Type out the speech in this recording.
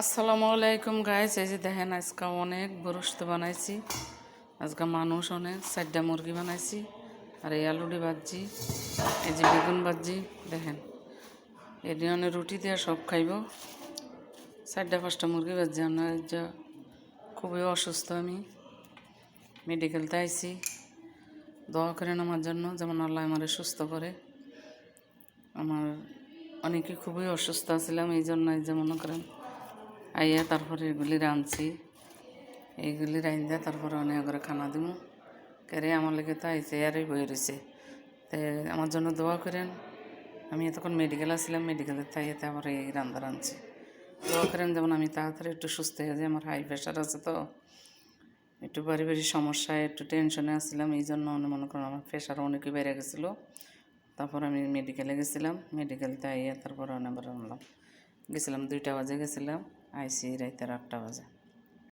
আসসালামু আলাইকুম গাইস, এই যে দেখেন আজকে অনেক বরস্ত বানাইছি। আজকে মানুষ অনেক, 4টা মুরগি বানাইছি। আর এই আলুটি ভাজি, এই যে বেগুন ভাজি দেখেন। এই অনেক রুটি দিয়ে সব খাইব। 4টা 5টা মুরগি ভাজি। আমার যা খুবই অসুস্থ, আমি মেডিকেলতে আইছি। দোয়া করেন আমার জন্য, যেমন আল্লাহ আমার সুস্থ করে। আমার অনেকে খুবই অসুস্থ ছিলাম, এই জন্য যে মনে করেন আইয়া তারপরে এগুলি রাঁধছি। এইগুলি রাঁধা তারপরে অনেক করে খানা দিব। কেরে আমার লেগে তো আইসে আরই বয়ে রয়েছে। তাই আমার জন্য দোয়া করেন। আমি তখন মেডিকেল আসছিলাম, মেডিকেলের তাইতে আবার এই রান্না রাঁধছি। দোয়া করেন যেমন আমি তাড়াতাড়ি একটু সুস্থ হয়ে যাই। আমার হাই প্রেশার আছে, তো একটু পারিবারিক সমস্যায় একটু টেনশনে আসছিলাম, এই জন্য মনে করেন আমার প্রেশার অনেকই বেড়ে গেছিলো। তারপর আমি মেডিকেলে গেছিলাম, মেডিকেলতে আইয়া তারপর অনেকবার আনলাম। গেছিলাম 2টা বাজে গেছিলাম, আইসি রাইতের 8টা বাজে।